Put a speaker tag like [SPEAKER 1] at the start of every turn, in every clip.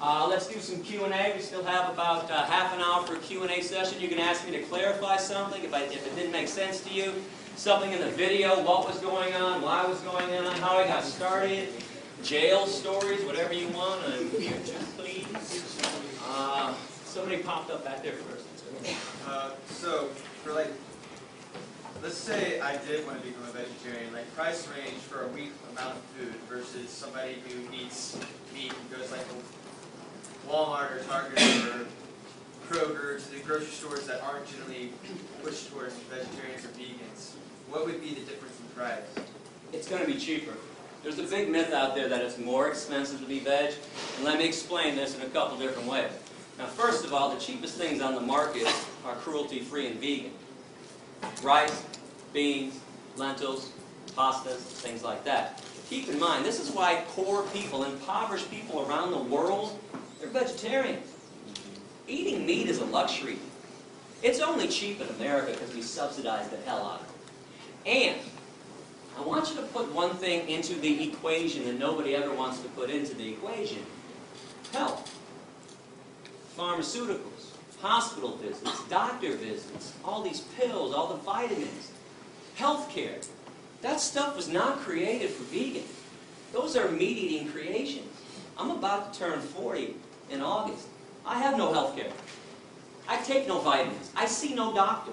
[SPEAKER 1] Let's do some Q&A. We still have about half an hour for a Q&A session. You can ask me to clarify something if it didn't make sense to you. Something in the video, what was going on, why was going on, how I got started, jail stories, whatever you want. I'm here to please. Somebody popped up back there first.
[SPEAKER 2] So, for like, let's say I did want to become a vegetarian, like price range for a week amount of food versus somebody who eats meat and goes like to Walmart or Target or Kroger, to the grocery stores that aren't generally pushed towards vegetarians or vegans. What would be the difference in price?
[SPEAKER 1] It's going to be cheaper. There's a big myth out there that it's more expensive to be veg, and let me explain this in a couple different ways. Now, first of all, the cheapest things on the market are cruelty-free and vegan. Rice, beans, lentils, pastas, things like that. Keep in mind, this is why poor people, impoverished people around the world, they're vegetarians. Eating meat is a luxury. It's only cheap in America because we subsidize the hell out of it. And I want you to put one thing into the equation that nobody ever wants to put into the equation. Health. Pharmaceuticals, hospital visits, doctor visits, all these pills, all the vitamins, healthcare. That stuff was not created for vegans. Those are meat-eating creations. I'm about to turn 40 in August. I have no healthcare. I take no vitamins. I see no doctor.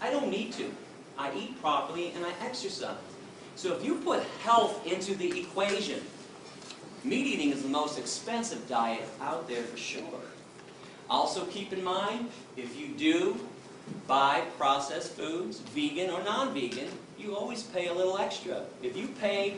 [SPEAKER 1] I don't need to. I eat properly and I exercise. So if you put health into the equation, meat eating is the most expensive diet out there for sure. Also keep in mind, if you do buy processed foods, vegan or non-vegan, you always pay a little extra. If you pay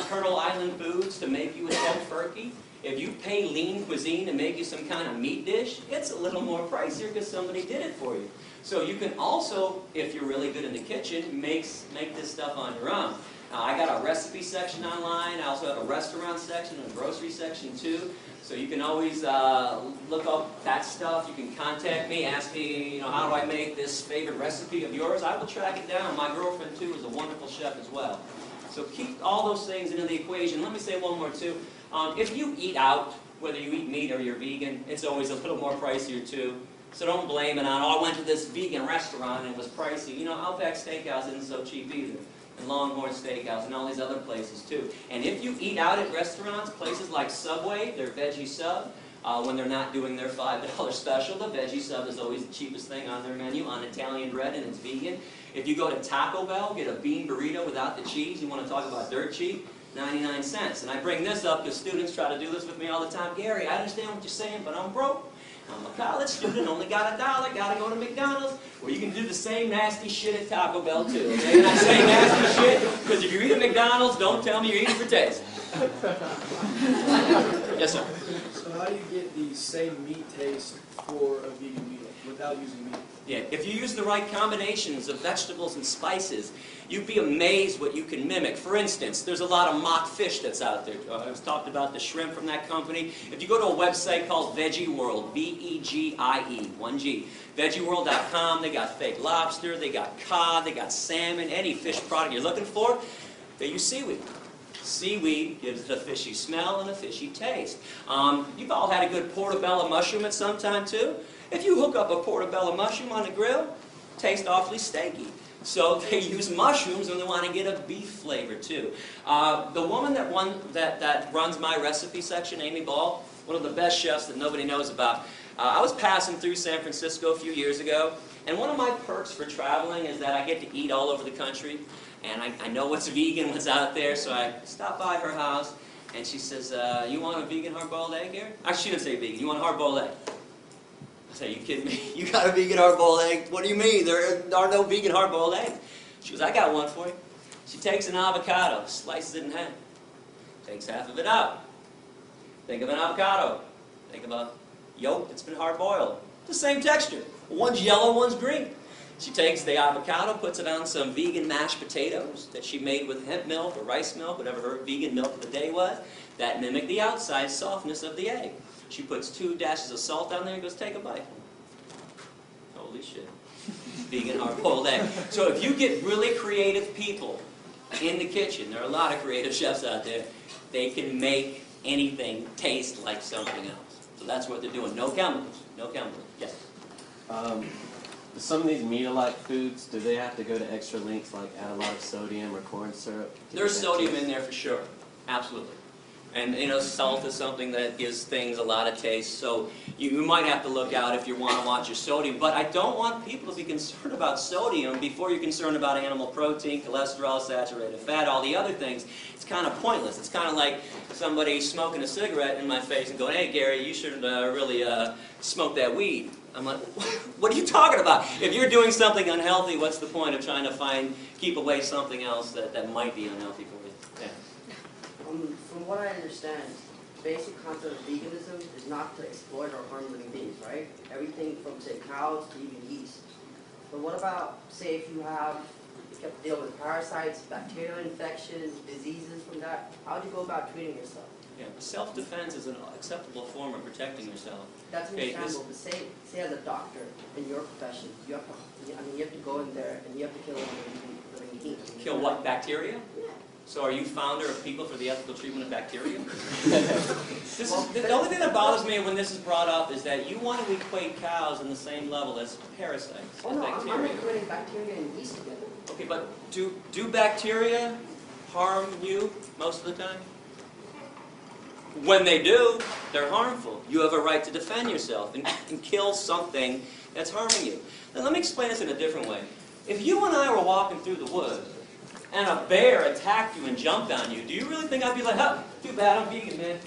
[SPEAKER 1] Turtle Island Foods to make you a tofurkey, if you pay Lean Cuisine to make you some kind of meat dish, it's a little more pricier because somebody did it for you. So you can also, if you're really good in the kitchen, make this stuff on your own. I got a recipe section online. I also have a restaurant section and a grocery section too. So you can always look up that stuff. You can contact me, ask me, how do I make this favorite recipe of yours? I will track it down. My girlfriend too is a wonderful chef as well. So keep all those things into the equation. Let me say one more too. If you eat out, whether you eat meat or you're vegan, it's always a little more pricier too. So don't blame it on, I went to this vegan restaurant and it was pricey. Outback Steakhouse isn't so cheap either. And Longhorn Steakhouse and all these other places too. And if you eat out at restaurants, places like Subway, their veggie sub, when they're not doing their $5 special, the veggie sub is always the cheapest thing on their menu on Italian bread and it's vegan. If you go to Taco Bell, get a bean burrito without the cheese, you want to talk about dirt cheap, 99 cents. And I bring this up because students try to do this with me all the time. Gary, I understand what you're saying, but I'm broke. I'm a college student, only got $1, got to go to McDonald's. Well, you can do the same nasty shit at Taco Bell too, okay? And I say nasty shit because if you're eating McDonald's, don't tell me you're eating for taste. Yes, sir?
[SPEAKER 3] So how do you get the same meat taste for a vegan meal without using meat?
[SPEAKER 1] Yeah, if you use the right combinations of vegetables and spices, you'd be amazed what you can mimic. For instance, there's a lot of mock fish that's out there. I was talked about the shrimp from that company. If you go to a website called Veggie World, V-E-G-I-E, 1G, veggieworld.com, they got fake lobster, they got cod, they got salmon, any fish product you're looking for, they use seaweed. Seaweed gives it a fishy smell and a fishy taste. You've all had a good portobello mushroom at some time too. If you hook up a portobello mushroom on the grill, it tastes awfully steaky. So they use mushrooms and they want to get a beef flavor too. The woman that runs my recipe section, Amy Ball, one of the best chefs that nobody knows about. I was passing through San Francisco a few years ago, and one of my perks for traveling is that I get to eat all over the country. And I know what's vegan, what's out there, so I stopped by her house, and she says, you want a vegan hard-boiled egg, Gary? Actually, she didn't say vegan. You want a hard-boiled egg? I say, you kidding me? You got a vegan hard-boiled egg? What do you mean? There are no vegan hard-boiled eggs. She goes, I got one for you. She takes an avocado, slices it in half, takes half of it out. Think of an avocado. Think of a yolk that's been hard-boiled. The same texture. One's yellow, one's green. She takes the avocado, puts it on some vegan mashed potatoes that she made with hemp milk or rice milk, whatever her vegan milk of the day was, that mimicked the outside softness of the egg. She puts 2 dashes of salt on there and goes, take a bite. Holy shit. Vegan hard-boiled egg. So if you get really creative people in the kitchen, there are a lot of creative chefs out there, they can make anything taste like something else. So that's what they're doing. No chemicals. No chemicals. Yes?
[SPEAKER 4] Some of these meat-alike foods, do they have to go to extra lengths, like add a lot of sodium or corn syrup?
[SPEAKER 1] There's sodium in there for sure. Absolutely. And, you know, salt is something that gives things a lot of taste, so you might have to look out if you want to watch your sodium. But I don't want people to be concerned about sodium before you're concerned about animal protein, cholesterol, saturated fat, all the other things. It's kind of pointless. It's kind of like somebody smoking a cigarette in my face and going, hey, Gary, you should really smoke that weed. I'm like, what are you talking about? If you're doing something unhealthy, what's the point of trying to keep away something else that might be unhealthy for you? Yeah.
[SPEAKER 5] From what I understand, the basic concept of veganism is not to exploit or harm living beings, right? Everything from, say, cows to even yeast. But what about, say, if you have to deal with parasites, bacterial infections, diseases from that? How do you go about treating yourself?
[SPEAKER 1] Yeah, self-defense is an acceptable form of protecting yourself.
[SPEAKER 5] That's understandable, but say as a doctor in your profession, you have to go in there and you have to kill living beings.
[SPEAKER 1] Kill what, bacteria?
[SPEAKER 5] Yeah.
[SPEAKER 1] So are you founder of People for the Ethical Treatment of Bacteria? The only thing that bothers me when this is brought up is that you want to equate cows in the same level as parasites
[SPEAKER 5] Oh
[SPEAKER 1] and
[SPEAKER 5] no,
[SPEAKER 1] bacteria.
[SPEAKER 5] I'm equating bacteria and yeast together.
[SPEAKER 1] Okay, but do bacteria harm you most of the time? When they do, they're harmful. You have a right to defend yourself and kill something that's harming you. Now let me explain this in a different way. If you and I were walking through the woods and a bear attacked you and jumped on you, do you really think I'd be like, huh, too bad, I'm vegan, man.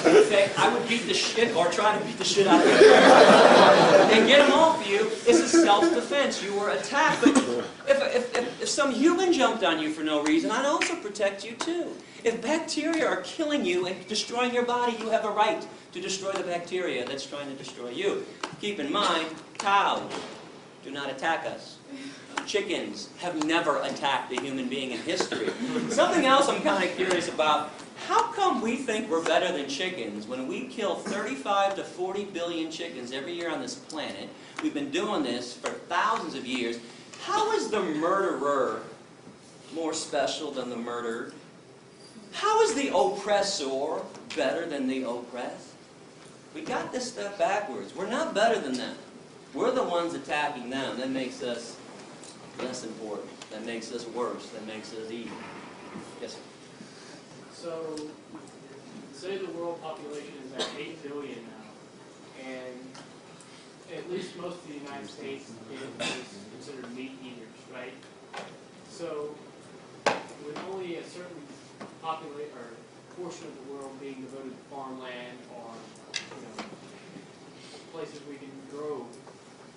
[SPEAKER 1] Okay, I would beat the shit, or try to beat the shit out of you and get them off you. This is self-defense. You were attacked. But if some human jumped on you for no reason, I'd also protect you too. If bacteria are killing you and destroying your body, you have a right to destroy the bacteria that's trying to destroy you. Keep in mind, cows do not attack us. Chickens have never attacked a human being in history. Something else I'm kind of curious about, how come we think we're better than chickens when we kill 35 to 40 billion chickens every year on this planet? We've been doing this for thousands of years. How is the murderer more special than the murdered? How is the oppressor better than the oppressed? We got this stuff backwards. We're not better than them. We're the ones attacking them. That makes us less important. That makes us worse. That makes us evil. Yes, sir.
[SPEAKER 6] So, say the world population is at 8 billion now, and at least most of the United States is considered meat eaters, right? So, with only a certain portion of the world being devoted to farmland or places we can grow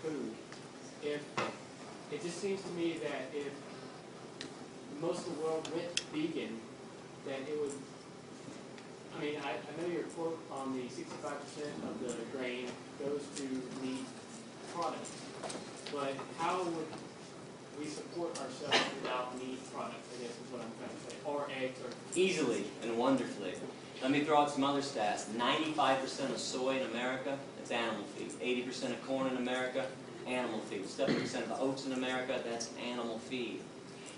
[SPEAKER 6] food, it just seems to me that if most of the world went vegan, then it would, I know your quote on the 65% of the grain goes to meat products, but how would we support ourselves without meat products, I guess is what I'm trying to say, or eggs, or...
[SPEAKER 1] Easily and wonderfully. Let me throw out some other stats. 95% of soy in America, that's animal feed. 80% of corn in America, animal feed. 70% of oats in America, that's animal feed.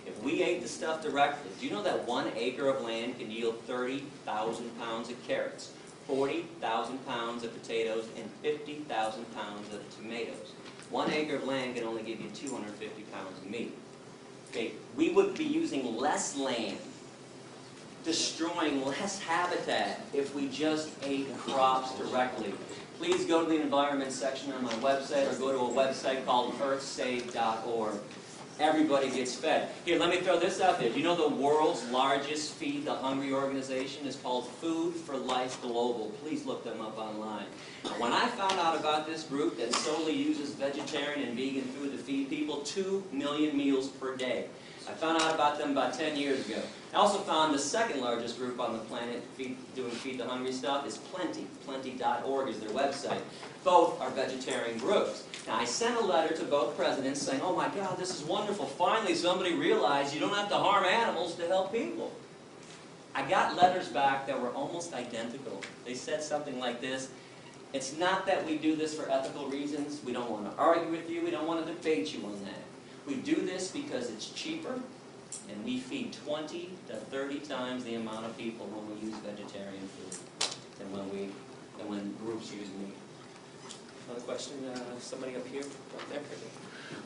[SPEAKER 1] If we ate the stuff directly, do you know that 1 acre of land can yield 30,000 pounds of carrots, 40,000 pounds of potatoes, and 50,000 pounds of tomatoes? 1 acre of land can only give you 250 pounds of meat. Okay, we would be using less land, destroying less habitat if we just ate crops directly. Please go to the environment section on my website or go to a website called earthsave.org. Everybody gets fed. Here, let me throw this out there. Do you know the world's largest Feed the Hungry organization is called Food for Life Global? Please look them up online. When I found out about this group that solely uses vegetarian and vegan food to feed people 2 million meals per day, I found out about them about 10 years ago. I also found the second largest group on the planet doing Feed the Hungry stuff is Plenty. Plenty.org is their website. Both are vegetarian groups. Now, I sent a letter to both presidents saying, oh my God, this is wonderful. Finally, somebody realized you don't have to harm animals to help people. I got letters back that were almost identical. They said something like this: it's not that we do this for ethical reasons. We don't want to argue with you. We don't want to debate you on that. We do this because it's cheaper, And we feed 20 to 30 times the amount of people when we use vegetarian food than when groups use meat. Another question? Somebody up here? Right there?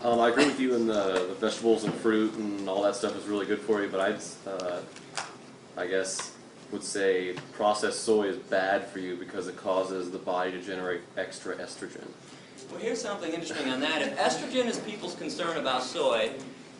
[SPEAKER 7] I agree with you in the vegetables and fruit and all that stuff is really good for you, but I guess would say processed soy is bad for you because it causes the body to generate extra estrogen.
[SPEAKER 1] Well, here's something interesting on that. If estrogen is people's concern about soy,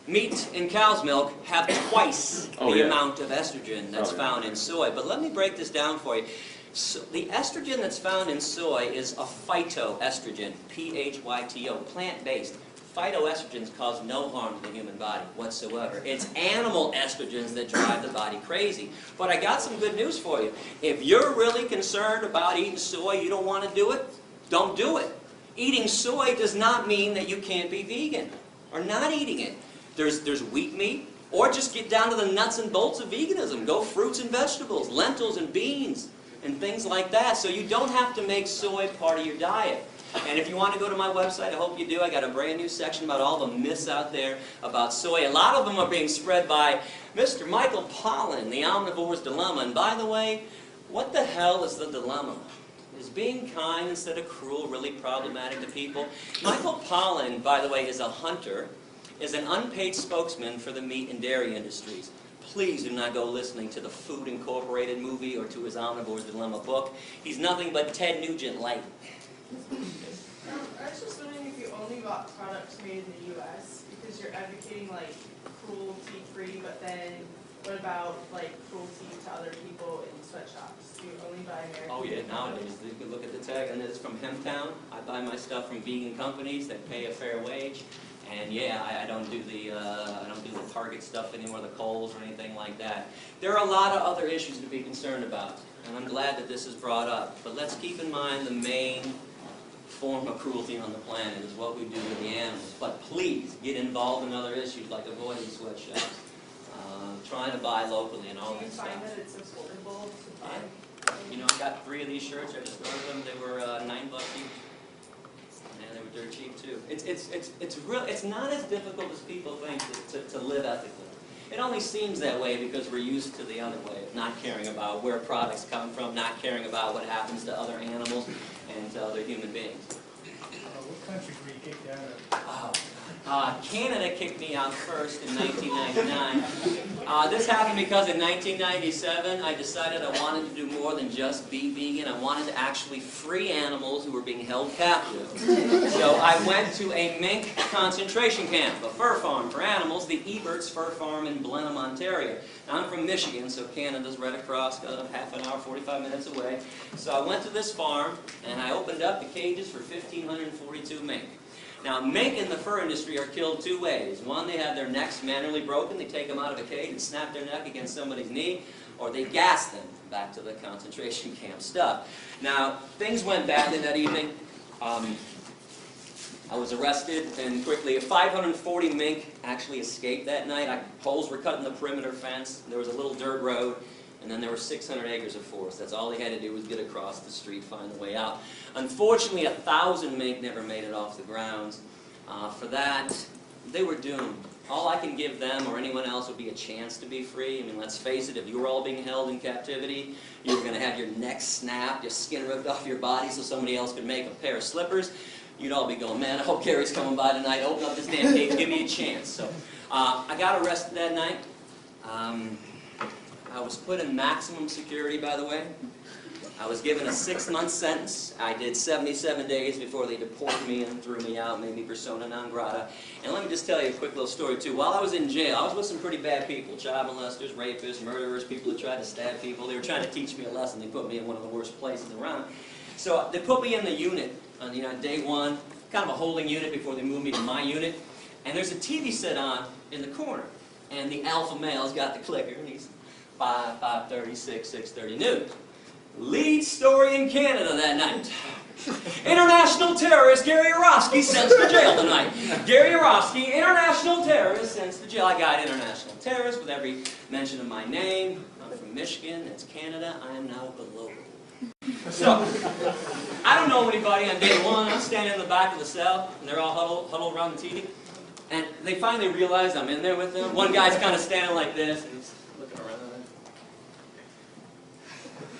[SPEAKER 1] meat and cow's milk have twice the amount of estrogen that's found in soy. But let me break this down for you. So the estrogen that's found in soy is a phytoestrogen, P-H-Y-T-O, plant-based. Phytoestrogens cause no harm to the human body whatsoever. It's animal estrogens that drive the body crazy. But I got some good news for you. If you're really concerned about eating soy, you don't want to do it, don't do it. Eating soy does not mean that you can't be vegan or not eating it. There's wheat meat, or just get down to the nuts and bolts of veganism. Go fruits and vegetables, lentils and beans, and things like that. So you don't have to make soy part of your diet. And if you want to go to my website, I hope you do. I got a brand new section about all the myths out there about soy. A lot of them are being spread by Mr. Michael Pollan, The Omnivore's Dilemma. And by the way, what the hell is the dilemma? Is being kind instead of cruel really problematic to people? Michael Pollan, by the way, is a hunter, is an unpaid spokesman for the meat and dairy industries. Please do not go listening to the Food Incorporated movie or to his Omnivore's Dilemma book. He's nothing but Ted Nugent light.
[SPEAKER 8] I was just wondering if you only bought products made in the U.S. because you're advocating like cruelty-free, but then what about like cruelty to other people in sweatshops? Do you only buy American?
[SPEAKER 1] Oh yeah, nowadays you can look at the tag, and it's from Hemptown. I buy my stuff from vegan companies that pay a fair wage, and yeah, I don't do the Target stuff anymore, the Kohl's or anything like that. There are a lot of other issues to be concerned about, and I'm glad that this is brought up. But let's keep in mind the main form of cruelty on the planet is what we do with the animals. But please get involved in other issues like avoiding sweatshops, trying to buy locally and all that stuff.
[SPEAKER 8] Do you find that it's affordable to buy?
[SPEAKER 1] You know, I got 3 of these shirts. I just ordered them. They were $9 each. And they were dirt cheap too. It's not as difficult as people think to live ethically. It only seems that way because we're used to the other way of not caring about where products come from, not caring about what happens to other animals and to other human beings.
[SPEAKER 9] What country were you kicked out of?
[SPEAKER 1] Canada kicked me out first in 1999. This happened because in 1997 I decided I wanted to do more than just be vegan. I wanted to actually free animals who were being held captive. So I went to a mink concentration camp, a fur farm for animals, the Ebert's Fur Farm in Blenheim, Ontario. Now, I'm from Michigan, so Canada's right across, half an hour, 45 minutes away. So I went to this farm and I opened up the cages for 1,542 mink. Now, mink in the fur industry are killed 2 ways. One, they have their necks manually broken. They take them out of a cage and snap their neck against somebody's knee, or they gas them back to the concentration camp stuff. Now, things went badly that evening. I was arrested, and quickly 540 mink actually escaped that night. Holes were cut in the perimeter fence. There was a little dirt road. And then there were 600 acres of forest. That's all they had to do was get across the street, find a way out. Unfortunately, 1,000 mink never made it off the grounds. For that, they were doomed. All I can give them or anyone else would be a chance to be free. I mean, let's face it, if you were all being held in captivity, you were going to have your neck snapped, your skin ripped off your body so somebody else could make a pair of slippers. You'd all be going, man, I hope Gary's coming by tonight. Open up this damn cage, give me a chance. So I got arrested that night. I was put in maximum security, by the way. I was given a 6-month sentence. I did 77 days before they deported me and threw me out, made me persona non grata. And let me just tell you a quick little story, too. While I was in jail, I was with some pretty bad people, child molesters, rapists, murderers, people who tried to stab people. They were trying to teach me a lesson. They put me in one of the worst places around. So they put me in the unit on day 1, kind of a holding unit before they moved me to my unit. And there's a TV set on in the corner. And the alpha male's got the clicker. And he's 5, 5:30, 6, 6:30 noon. Lead story in Canada that night. International terrorist Gary Yourofsky sent to jail tonight. Gary Yourofsky, international terrorist, sent to jail. I got international terrorist with every mention of my name. I'm from Michigan, that's Canada. I am now the local. So, I don't know anybody on day 1. I'm standing in the back of the cell, and they're all huddled around the TV. And they finally realize I'm in there with them. One guy's kind of standing like this, and he's looking around.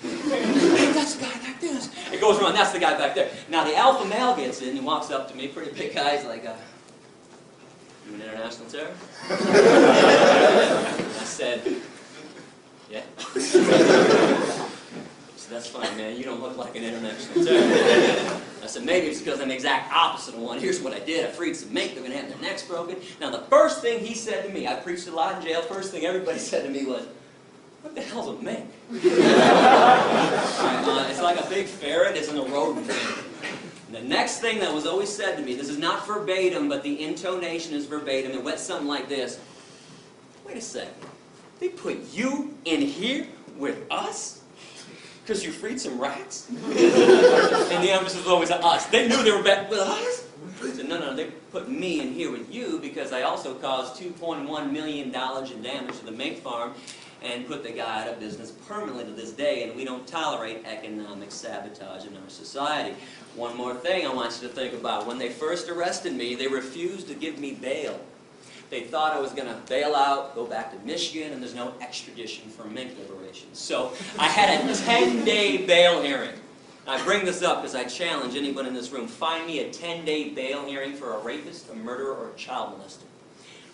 [SPEAKER 1] Hey, that's the guy back there. It goes around, that's the guy back there. Now the alpha male gets in, he walks up to me, pretty big guy, he's like, you an international terrorist? I said, yeah. So that's fine, man, you don't look like an international terrorist. I said, maybe it's because I'm the exact opposite of one. Here's what I did. I freed some mink. They're going to have their necks broken. Now, the first thing he said to me, I preached a lot in jail. First thing everybody said to me was, what the hell's a mink? It's like a big ferret. It's in a rodent family. And the next thing that was always said to me, this is not verbatim, but the intonation is verbatim. It went something like this. Wait a second. They put you in here with us? Because you freed some rats? And the emphasis was always on us. They knew they were back with us? I said, no, they put me in here with you because I also caused $2.1 million in damage to the mink farm and put the guy out of business permanently to this day, and we don't tolerate economic sabotage in our society. One more thing I want you to think about. When they first arrested me, they refused to give me bail. They thought I was going to bail out, go back to Michigan, and there's no extradition for mink liberation. So I had a 10-day bail hearing. I bring this up because I challenge anyone in this room. Find me a 10-day bail hearing for a rapist, a murderer, or a child molester.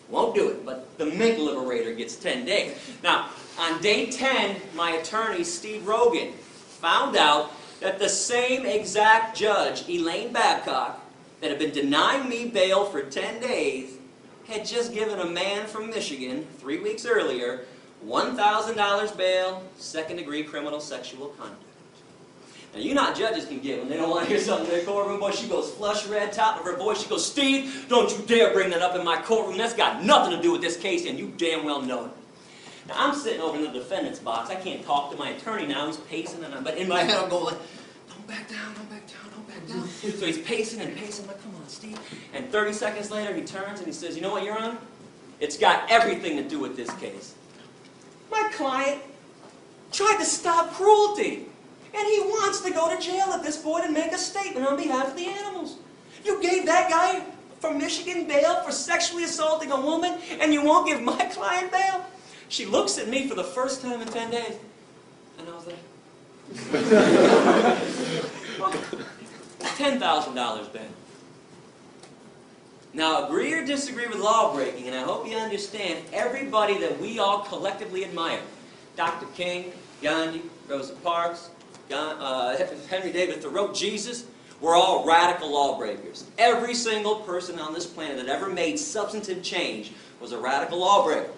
[SPEAKER 1] Won't do it, but the mink liberator gets 10 days. Now, on day 10, my attorney, Steve Rogan, found out that the same exact judge, Elaine Babcock, that had been denying me bail for 10 days, had just given a man from Michigan, 3 weeks earlier, $1,000 bail, second-degree criminal sexual conduct. Now, you know how judges can give when they don't want to hear something in their courtroom. Boy, she goes flush red, top of her voice. She goes, Steve, don't you dare bring that up in my courtroom. That's got nothing to do with this case, and you damn well know it. Now, I'm sitting over in the defendant's box. I can't talk to my attorney now. He's pacing, but in my head I'm going, don't back down, don't back down, don't back down. So he's pacing and pacing. I'm like, come on, Steve. And 30 seconds later, he turns and he says, you know what, Your Honor? It's got everything to do with this case. My client tried to stop cruelty. And he wants to go to jail at this point and make a statement on behalf of the animals. You gave that guy from Michigan bail for sexually assaulting a woman, and you won't give my client bail? She looks at me for the first time in 10 days. And I was like, $10,000 bail. Now, agree or disagree with law breaking, and I hope you understand everybody that we all collectively admire. Dr. King, Gandhi, Rosa Parks, Henry David Thoreau, Jesus, we're all radical lawbreakers. Every single person on this planet that ever made substantive change was a radical lawbreaker.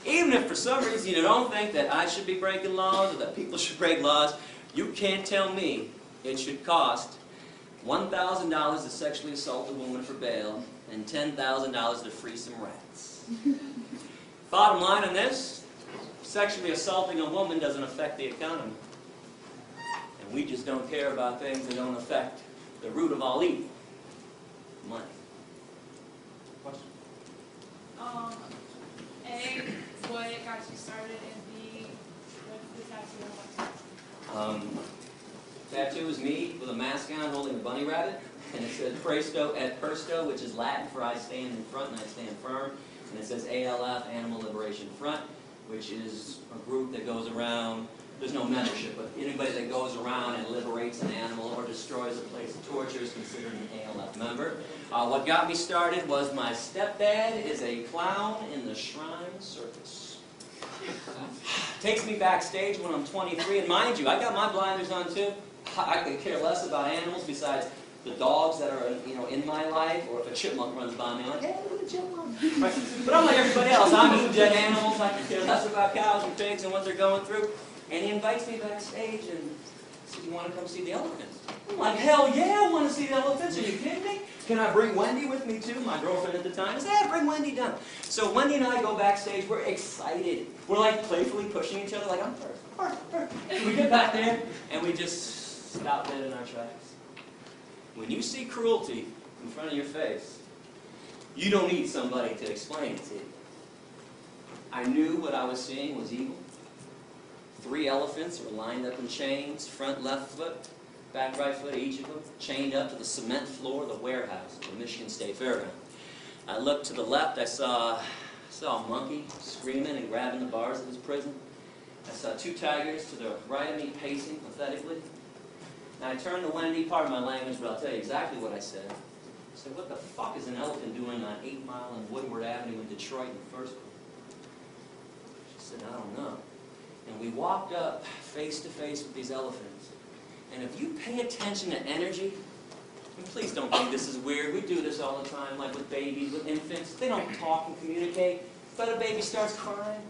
[SPEAKER 1] Even if for some reason you don't think that I should be breaking laws or that people should break laws, you can't tell me it should cost $1,000 to sexually assault a woman for bail and $10,000 to free some rats. Bottom line on this, sexually assaulting a woman doesn't affect the economy. And we just don't care about things that don't affect the root of all evil, money. Question?
[SPEAKER 8] What got you started in the tattoo?
[SPEAKER 1] Tattoo is me with a mask on holding a bunny rabbit, and it says Presto et Persto, which is Latin for I stand in front and I stand firm, and it says ALF, Animal Liberation Front, which is a group that goes around, there's no membership, but anybody that goes around and liberates an animal or destroys a place of torture is considered an ALF member. What got me started was my stepdad is a clown in the Shrine Circus. Takes me backstage when I'm 23, and mind you, I got my blinders on too. I could care less about animals besides the dogs that are in my life, or if a chipmunk runs by me, I'm like, hey, look at the chipmunk. Right? But I'm like everybody else. I'm eating dead animals. I can care less about cows and pigs and what they're going through. And he invites me backstage and says, you want to come see the elephants? I'm like, hell yeah, I want to see the elephants. Are you kidding me? Can I bring Wendy with me too? My girlfriend at the time. I said, yeah, bring Wendy down. So Wendy and I go backstage. We're excited. We're like playfully pushing each other like, I'm first. We get back there and we just stop dead in our tracks. When you see cruelty in front of your face, you don't need somebody to explain it to you. I knew what I was seeing was evil. 3 elephants were lined up in chains, front left foot, back right foot, each of them, chained up to the cement floor of the warehouse of the Michigan State Fairground. I looked to the left, I saw a monkey screaming and grabbing the bars of his prison. I saw 2 tigers to the right of me pacing pathetically. And I turned to Wendy, pardon my language, but I'll tell you exactly what I said. I said, what the fuck is an elephant doing on 8 Mile and Woodward Avenue in Detroit in the first place? She said, I don't know. And we walked up face to face with these elephants. And if you pay attention to energy, and please don't think this is weird. We do this all the time, like with babies, with infants. They don't talk and communicate. But a baby starts crying.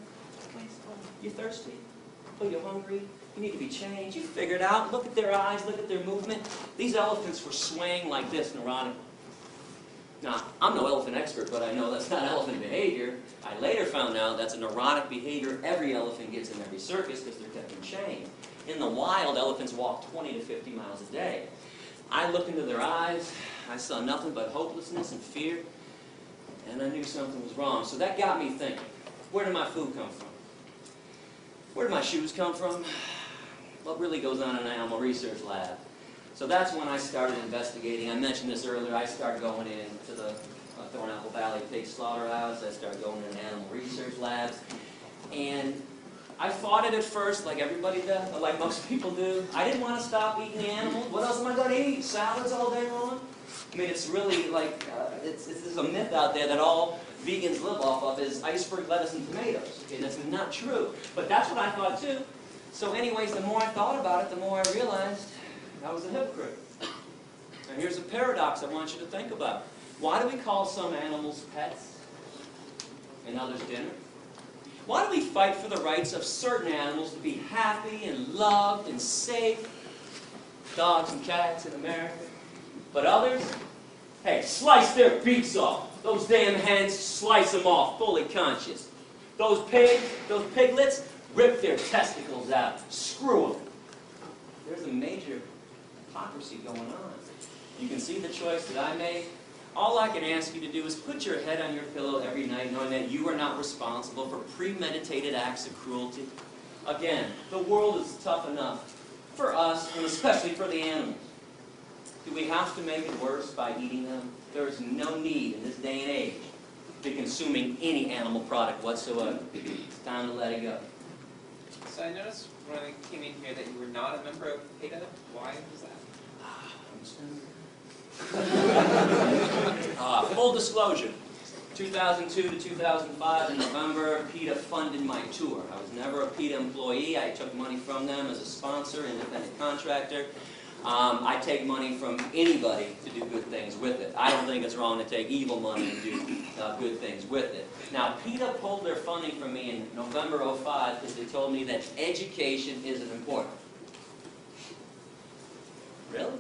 [SPEAKER 1] You thirsty? Oh, you're hungry? You need to be changed. You figure it out. Look at their eyes. Look at their movement. These elephants were swaying like this neurotically. Now, I'm no elephant expert, but I know that's not elephant behavior. I later found out that's a neurotic behavior every elephant gets in every circus because they're kept in chain. In the wild, elephants walk 20 to 50 miles a day. I looked into their eyes. I saw nothing but hopelessness and fear. And I knew something was wrong. So that got me thinking, where did my food come from? Where did my shoes come from? What really goes on in an animal research lab? So that's when I started investigating. I mentioned this earlier. I started going into the Thornapple Valley Pig Slaughterhouse. I started going into animal research labs. And I fought it at first, like everybody does, like most people do. I didn't want to stop eating the animals. What else am I going to eat? Salads all day long? I mean, it's really like, there's a myth out there that all vegans live off of is iceberg lettuce and tomatoes. Okay, that's not true. But that's what I thought too. So anyways, the more I thought about it, the more I realized I was a hypocrite. And here's a paradox I want you to think about. Why do we call some animals pets and others dinner? Why do we fight for the rights of certain animals to be happy and loved and safe? Dogs and cats in America. But others, hey, slice their beaks off. Those damn hens, slice them off, fully conscious. Those pigs, those piglets, rip their testicles out. Screw them. There's a major hypocrisy going on. You can see the choice that I made. All I can ask you to do is put your head on your pillow every night knowing that you are not responsible for premeditated acts of cruelty. Again, the world is tough enough for us, and especially for the animals. Do we have to make it worse by eating them? There is no need in this day and age to be consuming any animal product whatsoever. It's time to let it go.
[SPEAKER 10] So I noticed when I came in here that you were not a member of PETA. Why was that?
[SPEAKER 1] Full disclosure, 2002 to 2005 in November, PETA funded my tour. I was never a PETA employee. I took money from them as a sponsor, independent contractor. I take money from anybody to do good things with it. I don't think it's wrong to take evil money and do good things with it. Now, PETA pulled their funding from me in November '05 because they told me that education isn't important. Really?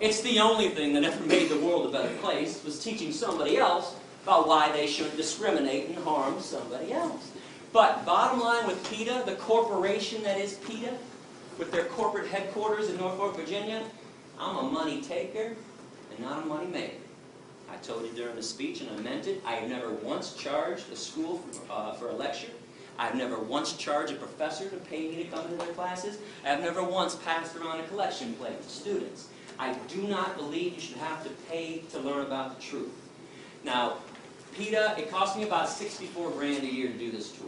[SPEAKER 1] It's the only thing that ever made the world a better place, was teaching somebody else about why they shouldn't discriminate and harm somebody else. But bottom line with PETA, the corporation that is PETA, with their corporate headquarters in Norfolk, Virginia, I'm a money taker and not a money maker. I told you during the speech, and I meant it, I have never once charged a school for a lecture. I've never once charged a professor to pay me to come to their classes. I've never once passed around a collection plate to students. I do not believe you should have to pay to learn about the truth. Now, PETA, it cost me about $64 grand a year to do this tour.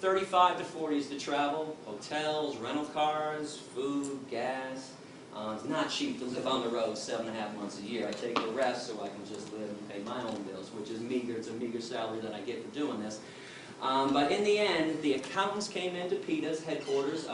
[SPEAKER 1] 35 to 40 is to travel, hotels, rental cars, food, gas. It's not cheap to live on the road 7.5 months a year. I take the rest so I can just live and pay my own bills, which is meager. It's a meager salary that I get for doing this. But in the end, the accountants came into PETA's headquarters,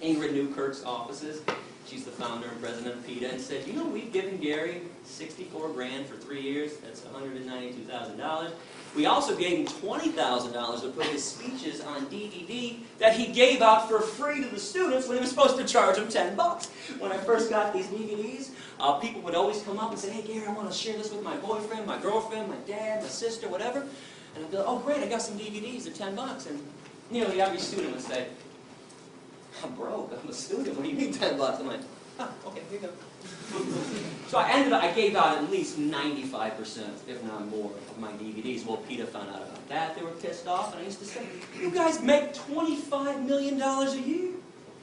[SPEAKER 1] Ingrid Newkirk's offices. She's the founder and president of PETA, and said, you know, we've given Gary 64 grand for 3 years. That's $192,000. We also gave him $20,000 to put his speeches on DVD that he gave out for free to the students when he was supposed to charge them $10. When I first got these DVDs, people would always come up and say, hey, Gary, I want to share this with my boyfriend, my girlfriend, my dad, my sister, whatever. And I'd be like, oh, great, I got some DVDs. They're $10. And nearly every student would say, I'm broke. I'm a student. What do you mean $10? I'm like, oh, okay, here you go. So I gave out at least 95%, if not more, of my DVDs. Well, PETA found out about that. They were pissed off, and I used to say, you guys make $25 million a year.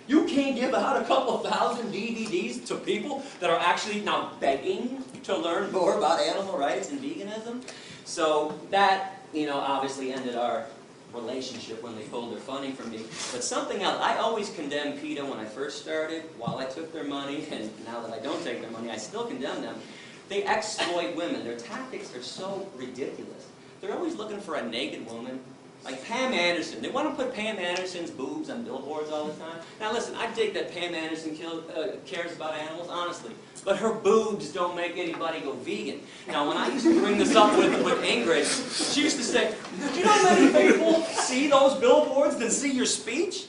[SPEAKER 1] You can't give out a couple thousand DVDs to people that are actually now begging to learn more about animal rights and veganism. So that, obviously ended our relationship when they pulled their funding from me. But something else, I always condemned PETA when I first started, while I took their money, and now that I don't take their money, I still condemn them. They exploit women. Their tactics are so ridiculous. They're always looking for a naked woman. Like Pam Anderson. They want to put Pam Anderson's boobs on billboards all the time. Now listen, I dig that Pam Anderson cares about animals, honestly. But her boobs don't make anybody go vegan. Now when I used to bring this up with Ingrid, she used to say, do you know how many people see those billboards than see your speech?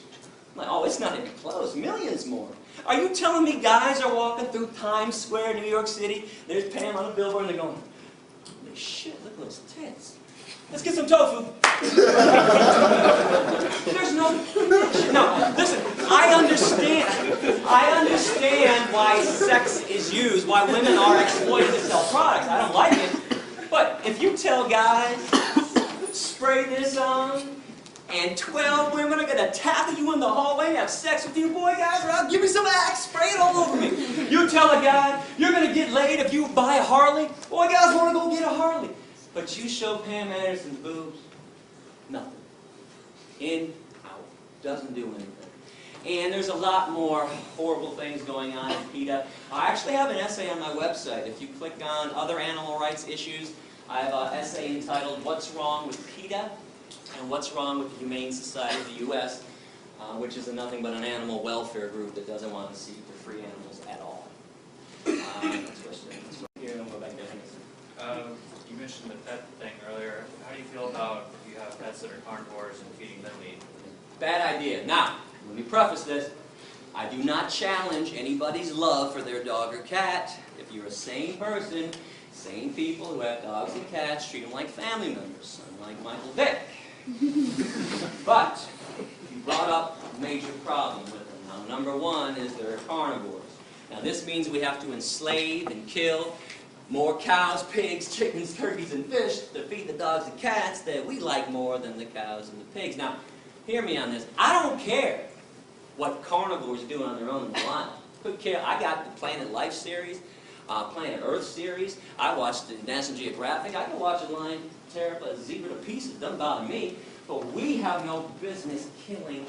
[SPEAKER 1] I'm like, oh, it's not even close. Millions more. Are you telling me guys are walking through Times Square, New York City, there's Pam on a billboard, and they're going, holy shit, look at those tits. Let's get some tofu. There's no connection. No, listen, I understand why sex is used, why women are exploited to sell products. I don't like it. But if you tell guys, spray this on, and 12 women are going to tackle you in the hallway and have sex with you, boy, guys, or I'll give me some Axe, spray it all over me. You tell a guy, you're going to get laid if you buy a Harley, boy, guys want to go get a Harley. But you show Pam Anderson's boobs, nothing. In, out. Doesn't do anything. And there's a lot more horrible things going on in PETA. I actually have an essay on my website. If you click on other animal rights issues, I have an essay entitled What's Wrong with PETA and What's Wrong with the Humane Society of the U.S., which is nothing but an animal welfare group that doesn't want to see the free animals at all. Here, I'm going to go back there.
[SPEAKER 11] You mentioned the pet thing earlier. How do you feel about if you have pets that are carnivores and feeding them meat?
[SPEAKER 1] Bad idea. Now, let me preface this. I do not challenge anybody's love for their dog or cat. If you're a sane person, sane people who have dogs and cats treat them like family members, unlike Michael Vick. But you brought up a major problem with them. Now, number one is they're carnivores. Now, this means we have to enslave and kill more cows, pigs, chickens, turkeys, and fish to feed the dogs and cats that we like more than the cows and the pigs. Now, hear me on this. I don't care what carnivores do on their own in the wild. Couldn't care. I got the Planet Life series, Planet Earth series. I watched the National Geographic. I can watch a lion tear a zebra to pieces. It doesn't bother me. But we have no business killing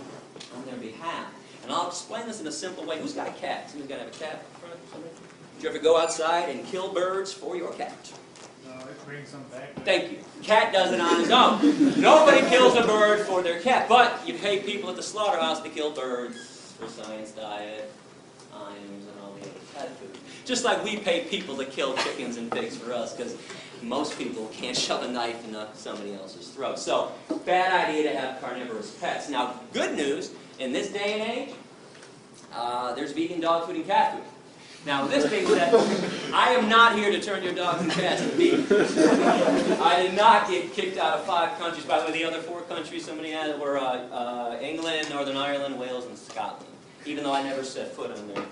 [SPEAKER 1] on their behalf. And I'll explain this in a simple way. Who's got a cat? Somebody's got to have a cat in front of somebody? Did you ever go outside and kill birds for your cat?
[SPEAKER 9] No, it brings them back.
[SPEAKER 1] Thank you. Cat does it on his own. Nobody kills a bird for their cat, but you pay people at the slaughterhouse to kill birds for science diet, ions, and all the other pet food. Just like we pay people to kill chickens and pigs for us, because most people can't shove a knife into somebody else's throat. So, bad idea to have carnivorous pets. Now, good news, in this day and age, there's vegan dog food and cat food. Now, this being said, I am not here to turn your dogs and cats into vegan. I did not get kicked out of 5 countries. By the way, the other 4 countries somebody had were England, Northern Ireland, Wales, and Scotland. Even though I never set foot on their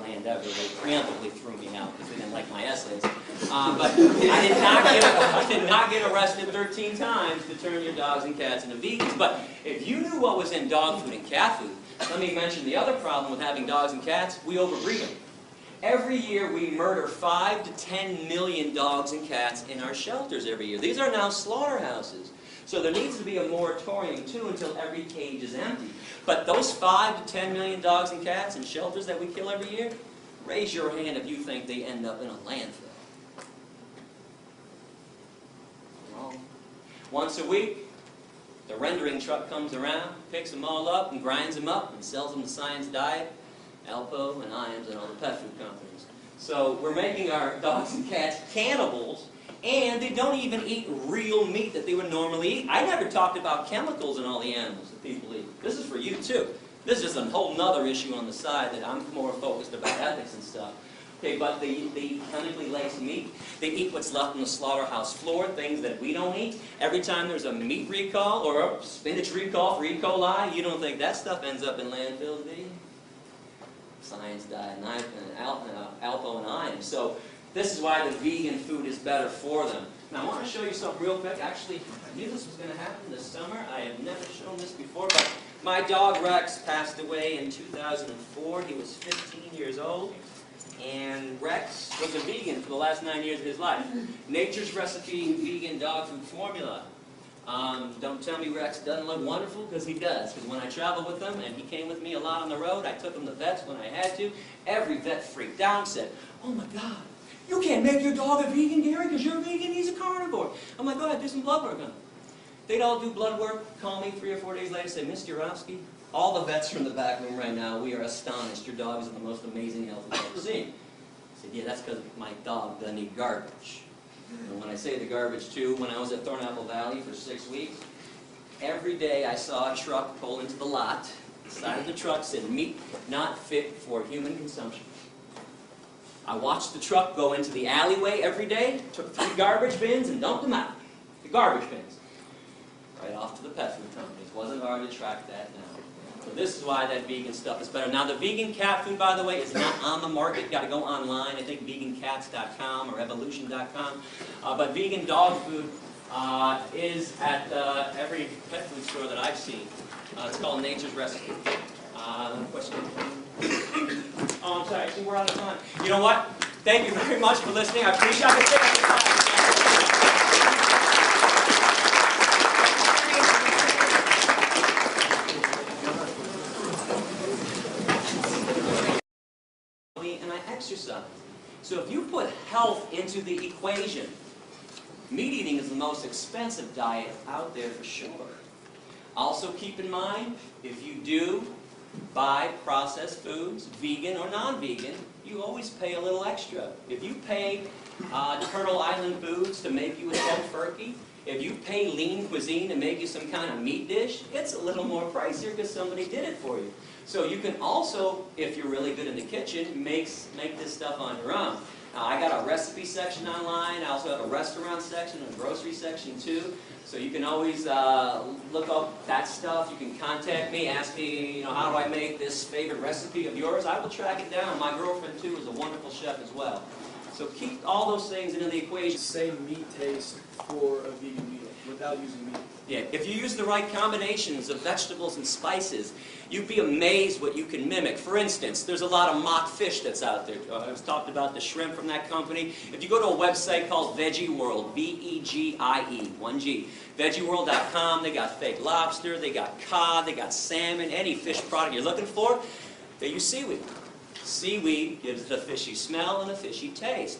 [SPEAKER 1] land ever, they preemptively threw me out because they didn't like my essays. But I did not get arrested 13 times to turn your dogs and cats into vegans. But if you knew what was in dog food and cat food, let me mention the other problem with having dogs and cats. We overbreed them. Every year we murder 5 to 10 million dogs and cats in our shelters every year. These are now slaughterhouses. So there needs to be a moratorium too until every cage is empty. But those 5 to 10 million dogs and cats in shelters that we kill every year, raise your hand if you think they end up in a landfill. Wrong. Once a week, the rendering truck comes around, picks them all up and grinds them up and sells them to Science Diet, Alpo, and Iams, and all the pet food companies. So we're making our dogs and cats cannibals, and they don't even eat real meat that they would normally eat. I never talked about chemicals in all the animals that people eat. This is for you too. This is a whole nother issue on the side that I'm more focused about ethics and stuff. Okay, but they eat chemically laced meat. They eat what's left on the slaughterhouse floor, things that we don't eat. Every time there's a meat recall or a spinach recall for E. coli, you don't think that stuff ends up in landfills, do you? Science Diet, and Alpo, and Iams. So this is why the vegan food is better for them. Now I want to show you something real quick. Actually, I knew this was going to happen this summer. I have never shown this before, but my dog Rex passed away in 2004. He was 15 years old. And Rex was a vegan for the last 9 years of his life. Nature's Recipe vegan dog food formula. Don't tell me Rex doesn't look wonderful, because he does. Because when I traveled with him, and he came with me a lot on the road, I took him to vets when I had to. Every vet freaked out and said, "Oh my God, you can't make your dog a vegan, Gary, because you're a vegan, he's a carnivore." I'm like, "Go ahead, do some blood work on him." They'd all do blood work, call me 3 or 4 days later, say, "Mr. Yourofsky, all the vets from the back room right now, we are astonished. Your dog is in the most amazing health we've ever seen." I said, "Yeah, that's because my dog doesn't eat garbage." And when I say the garbage too, when I was at Thornapple Valley for 6 weeks, every day I saw a truck pull into the lot. The side of the truck said, "Meat not fit for human consumption." I watched the truck go into the alleyway every day, took 3 garbage bins and dumped them out. The garbage bins. Right off to the pet food companies. Wasn't hard to track that now. So this is why that vegan stuff is better. Now the vegan cat food, by the way, is not on the market. You've got to go online. I think vegancats.com or evolution.com. But vegan dog food is at every pet food store that I've seen. It's called Nature's Recipe. Question? Oh, I'm sorry. Actually, we're out of time. You know what? Thank you very much for listening. I appreciate it. And I exercise. So if you put health into the equation, meat eating is the most expensive diet out there for sure. Also keep in mind, if you do buy processed foods, vegan or non-vegan, you always pay a little extra. If you pay Turtle Island Foods to make you a tofurkey, if you pay Lean Cuisine to make you some kind of meat dish, it's a little more pricier because somebody did it for you. So you can also, if you're really good in the kitchen, make this stuff on your own. I got a recipe section online. I also have a restaurant section and a grocery section too. So you can always look up that stuff. You can contact me, ask me, how do I make this favorite recipe of yours? I will track it down. My girlfriend too is a wonderful chef as well. So keep all those things into the equation.
[SPEAKER 3] Same meat taste for a vegan meal without using meat.
[SPEAKER 1] Yeah, if you use the right combinations of vegetables and spices, you'd be amazed what you can mimic. For instance, there's a lot of mock fish that's out there. I was talked about the shrimp from that company. If you go to a website called Veggie World, V-E-G-I-E, 1G, veggieworld.com, they got fake lobster, they got cod, they got salmon, any fish product you're looking for, they use seaweed. Seaweed gives it a fishy smell and a fishy taste.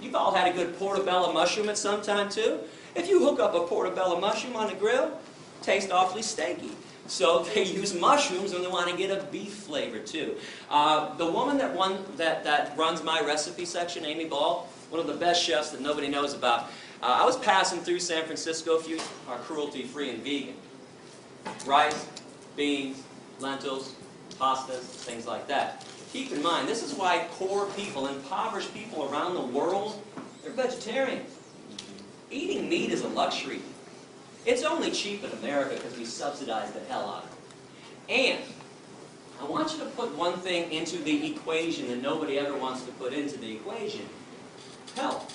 [SPEAKER 1] You've all had a good portobello mushroom at some time too. If you hook up a portobello mushroom on the grill, it tastes awfully steaky. So they use mushrooms when they want to get a beef flavor too. The woman that runs my recipe section, Amy Ball, one of the best chefs that nobody knows about. I was passing through San Francisco, a few are cruelty-free and vegan. Rice, beans, lentils, pastas, things like that. Keep in mind, this is why poor people, impoverished people around the world, they're vegetarians. Eating meat is a luxury. It's only cheap in America because we subsidize the hell out of it. And I want you to put one thing into the equation that nobody ever wants to put into the equation. Health.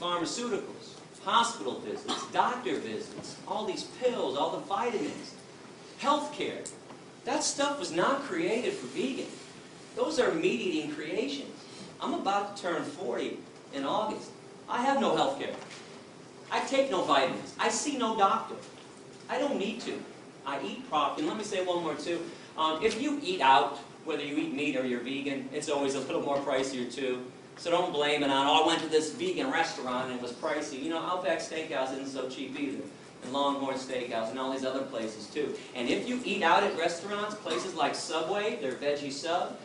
[SPEAKER 1] Pharmaceuticals, hospital visits, doctor visits, all these pills, all the vitamins, healthcare. That stuff was not created for vegan. Those are meat-eating creations. I'm about to turn 40 in August. I have no health care. I take no vitamins. I see no doctor. I don't need to. I eat properly. And let me say one more too. If you eat out, whether you eat meat or you're vegan, it's always a little more pricier too. So don't blame it on, I went to this vegan restaurant and it was pricey. Outback Steakhouse isn't so cheap either. And Longhorn Steakhouse and all these other places too. And if you eat out at restaurants, places like Subway, their veggie sub,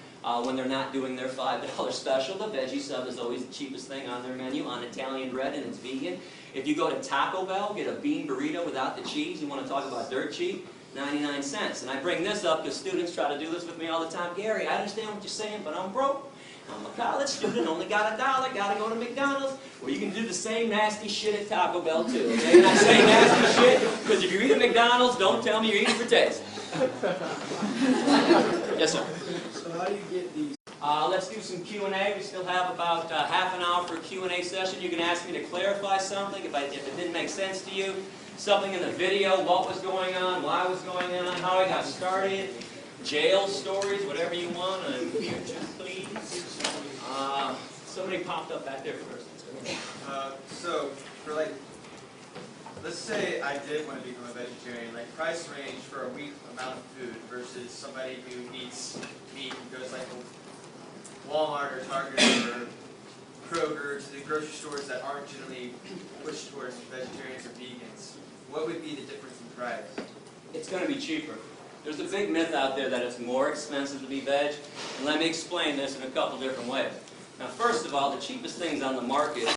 [SPEAKER 1] when they're not doing their $5 special, the veggie sub is always the cheapest thing on their menu, on Italian bread, and it's vegan. If you go to Taco Bell, get a bean burrito without the cheese, you want to talk about dirt cheap, 99 cents. And I bring this up because students try to do this with me all the time. Gary, I understand what you're saying, but I'm broke. I'm a college student, only got $1, got to go to McDonald's. Well, you can do the same nasty shit at Taco Bell too, okay? And I say nasty shit because if you're eating McDonald's, don't tell me you're eating for taste. Yes, sir.
[SPEAKER 3] So how do you get these?
[SPEAKER 1] Let's let's do some Q&A. We still have about half an hour for a Q&A session. You can ask me to clarify something if it didn't make sense to you. Something in the video, what was going on, why it was going on, how I got started, jail stories, whatever you want. I'm here to please. Somebody popped up back there first.
[SPEAKER 2] So, for like, let's say I did want to become a vegetarian, like price range for a week amount of food versus somebody who eats meat and goes like Walmart or Target or Kroger to the grocery stores that aren't generally pushed towards vegetarians or vegans. What would be the difference in price?
[SPEAKER 1] It's going to be cheaper. There's a big myth out there that it's more expensive to be veg, and let me explain this in a couple different ways. Now, first of all, the cheapest things on the market